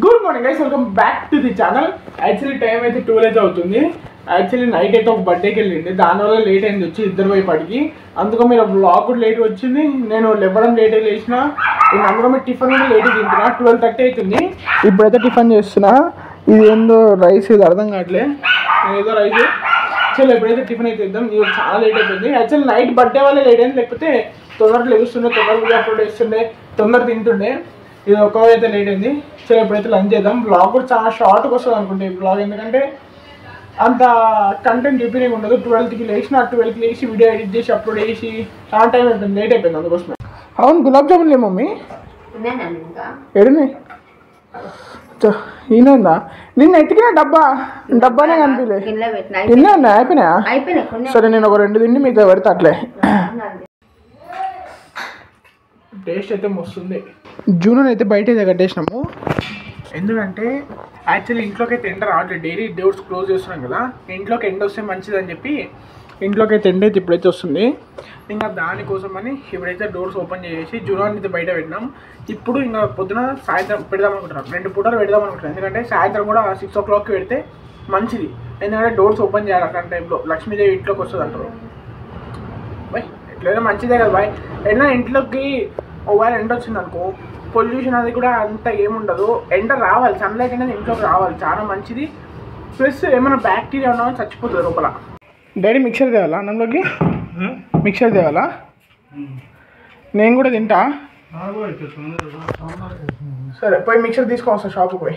Good morning guys, welcome back to the channel. Actually time అయితే 12 అయితే అవుతుంది. Actually night అయితే ఒక బర్త్డేకి వెళ్ళింది, దానివల్ల లేట్ అయింది వచ్చి ఇద్దరు వైపాటికి. అందుకో మీరు బ్లాగ్ కూడా లేట్ వచ్చింది, నేను లేవడం లేట్ అయి లేచిన. నేను అందులో మీరు టిఫిన్ కూడా లేట్ తింటున్నా. 12:30 అవుతుంది. ఇప్పుడైతే టిఫిన్ చేస్తున్నా. ఇది ఏందో రైస్, ఇది అర్థం కావట్లే. ఏదో రైస్ చలో ఎప్పుడైతే టిఫిన్ అయితే ఇద్దాం. ఇది చాలా లేట్ అయిపోయింది. యాక్చువల్లీ నైట్ బర్త్డే వల్ల లేట్ అయింది, లేకపోతే తొందరగా లేస్తుండే, తొందరగా అప్లోడ్ చేస్తుండే, తొందర తింటుండే. ఇది ఒక్కవైతే లేట్ అయింది. సరే ఎప్పుడైతే లంచ్ చేద్దాం. బ్లాగ్ కూడా చాలా షార్ట్గా వస్తుంది అనుకుంటే ఈ బ్లాగ్, ఎందుకంటే అంత కంటెంట్ చూపించే ఉండదు. 12కి లేచిన, 12కి లేచి వీడియో ఎడిట్ చేసి అప్లోడ్ చేసి చాలా టైం అయిపోయింది, లేట్ అయిపోయింది అందుకోసమే. అవును, గులాబ్ జామున్ లే మమ్మీ, ఎడుని ఈయనందా నిన్న ఎత్తికిన డబ్బానే కనిపించలే. తిన్నా ఉన్నా అయిపోయినా. సరే నేను ఒక 2 తిండి మీతో పెడతా అట్లే. టేస్ట్ అయితే మస్తుంది. జూన్ అయితే బయట అయితే కట్టేసినాము, ఎందుకంటే యాక్చువల్లీ ఇంట్లోకి అయితే ఎండ రావట్లేదు. డైలీ డోర్స్ క్లోజ్ చేస్తున్నాం కదా, ఇంట్లోకి ఎండ వస్తే మంచిదని చెప్పి ఇంట్లోకి అయితే ఎండ అయితే ఇప్పుడైతే వస్తుంది. ఇంకా దానికోసమని ఇప్పుడైతే డోర్స్ ఓపెన్ చేసి జూన్ అయితే బయట పెట్టినాం. ఇప్పుడు ఇంకా పొద్దున సాయంత్రం పెడదాం అనుకుంటున్నాం, 2 పూటలు పెడదాం అనుకుంటున్నాం. ఎందుకంటే సాయంత్రం కూడా 6 o'clockకి పెడితే మంచిది, ఎందుకంటే డోర్స్ ఓపెన్ చేయాలి అట్లాంటి టైంలో. లక్ష్మీదేవి ఇంట్లోకి వస్తుంది అంటారు. బాయ్ ఎట్లయినా మంచిదే కదా బాయ్. అయినా ఇంట్లోకి ఒకవేళ ఎండ వచ్చింది అనుకో, పొల్యూషన్ అది కూడా అంత ఏముండదు. ఎండ రావాలి, సన్లైట్ అనేది ఇంట్లోకి రావాలి, చాలా మంచిది. ప్లస్ ఏమైనా బ్యాక్టీరియా ఉన్నా చచ్చిపోతుంది లోపల. డాడీ మిక్సర్ తేవాలా అన్నంలోకి? మిక్సర్ తేవాలా? నేను కూడా తింటా. సరే పోయి మిక్సర్ తీసుకొని వస్తా షాప్కి పోయి.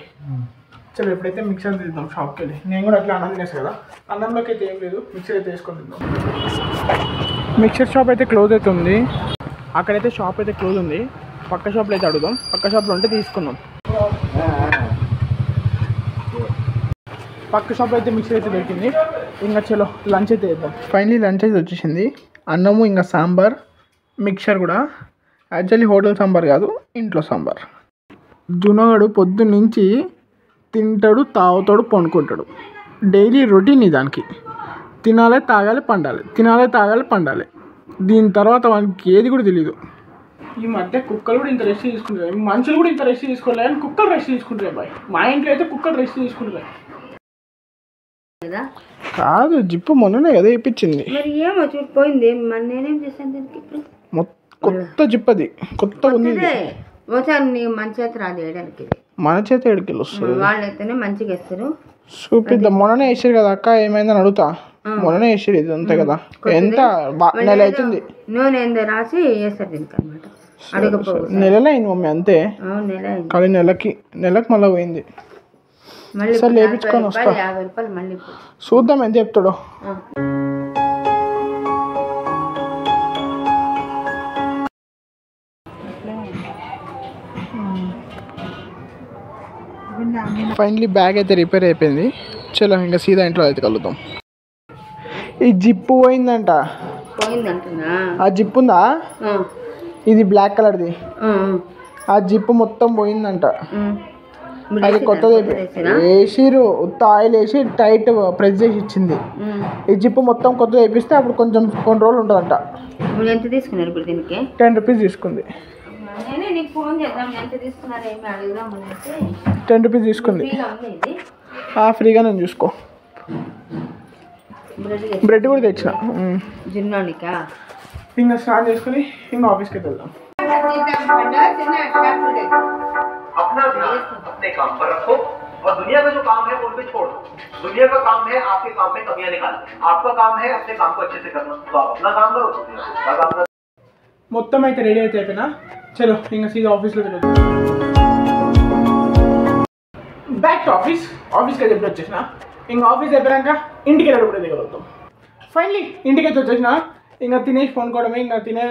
సరే ఎప్పుడైతే మిక్సర్ తీద్దాం షాప్కి వెళ్ళి. నేను కూడా అట్లా అన్నం తినేస్తాను కదా, అన్నంలోకి అయితే ఏం లేదు, మిక్సర్ అయితే వేసుకొని తిందాం. మిక్సర్ షాప్ అయితే క్లోజ్ అవుతుంది, అక్కడైతే షాప్ అయితే క్లోజ్ ఉంది. పక్క షాప్లో అయితే అడుగుదాం, పక్క షాప్లో ఉంటే తీసుకుందాం. పక్క షాప్లో అయితే మిక్సర్ అయితే దొరికింది. ఇంకా చలో లంచ్ అయితే వేద్దాం. ఫైనలీ లంచ్ అయితే వచ్చేసింది. అన్నము ఇంకా సాంబార్, మిక్సర్ కూడా. యాక్చువల్లీ హోటల్ సాంబార్ కాదు, ఇంట్లో సాంబార్. జునగాడు పొద్దున్న నుంచి తింటాడు, తాగుతాడు, పండుకుంటాడు. డైలీ రొటీన్ దానికి. తినాలి, తాగాలి, పండాలి, తినాలి, తాగాలి, పండాలి. దీని తర్వాత వానికి ఏది కూడా తెలీదు. ఈ మధ్య కుక్కలు కూడా ఇంత రెస్ట్ తీసుకుంటాయి, మనుషులు కూడా ఇంత రెస్ట్ తీసుకోలేదు, కానీ కుక్కలు రెస్ట్ తీసుకుంటాయి బాయ్. మా ఇంట్లో అయితే కుక్కలు రెస్ట్ తీసుకుంటాయి కాదు. జిప్పు మొన్ననే కదా ఇప్పించింది, కొత్త జిప్, అది కొత్తగా ఉంది. మన చేత ఎడికెళ్ళి వస్తుంది, వాళ్ళైతేనే మంచిగా వేస్తారు. చూపిద్దాం. మొన్ననే వేసారు కదా అక్క, ఏమైందని అడుగుతా. మొన్ననే వేసారు, ఇది అంతే కదా. ఎంత నెల అవుతుంది, నూనె రాసి వేస్తారు దీనికి అనమాట. నెలలో అయింది మమ్మీ అంతే, కానీ నెలకి మళ్ళీ పోయింది. సరే లేపించుకొని వస్తా, 50 రూపాయలు మళ్ళీ చూద్దాం ఎంత చెప్తాడో. ఫైనలీ బ్యాగ్ అయితే రిపేర్ అయిపోయింది. చలో ఇంకా సీదా ఇంట్లో అయితే కలుద్దాం. ఈ జిప్పు పోయిందంట. ఆ జిప్పు ఉందా, ఇది బ్లాక్ కలర్ది, ఆ జిప్పు మొత్తం పోయిందంట. అది కొత్తది వేసిరు, ఉత్త ఆయిల్ వేసి టైట్ ప్రెస్ చేసి ఇచ్చింది. ఈ జిప్పు మొత్తం కొత్తది వేపిస్తే అప్పుడు కొంచెం కొన్ని రోజులు ఉంటుందంట. ఎంత తీసుకున్నారు ఇప్పుడు దీనికి? 10 రూపీస్ తీసుకుంది. 10 రూపీస్ తీసుకుంది. ఫ్రీగా నేను చూసుకో. బ్రెడ్ కూడా తెచ్చిన. ఇంకా స్నానం చేసుకుని ఇంకా ఆఫీస్కి వెళ్దాం. अपना ध्यान अपने काम पर रखो और दुनिया का जो काम है उन पे छोड़ दो. दुनिया का काम है आपके काम में कमियां निकालना, आपका काम है अपने काम को अच्छे से करना. तो आप अपना काम करो, दुनिया का काम करो. మొత్తం అయితే రెడీ అయితే అయిపోయినా. చలో ఇంకా సీదా ఆఫీస్లో వెళ్దాం. బ్యాక్ టు ఆఫీస్కి అయితే ఎప్పుడు వచ్చేసిన. ఇంకా ఆఫీస్ అయిపోయాక ఇంటికి వెళ్ళేటప్పుడు దిగలుగుతాం. ఫైనలీ ఇంటికి అయితే వచ్చేసిన. ఇంకా తినేసి కొనుక్కోవడమే. ఇంకా తినే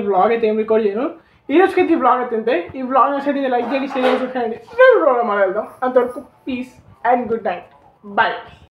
బ్లాగ్ అయితే ఏం రికార్డ్ చేయను. ఈ రోజుకి అయితే ఈ బ్లాగ్ అయితే ఈ బ్లాగ్ నచ్చితే లైక్ చేయండి, షేర్ చేయండి. మళ్ళీ వెళ్దాం. అంతవరకు peace and good night, bye.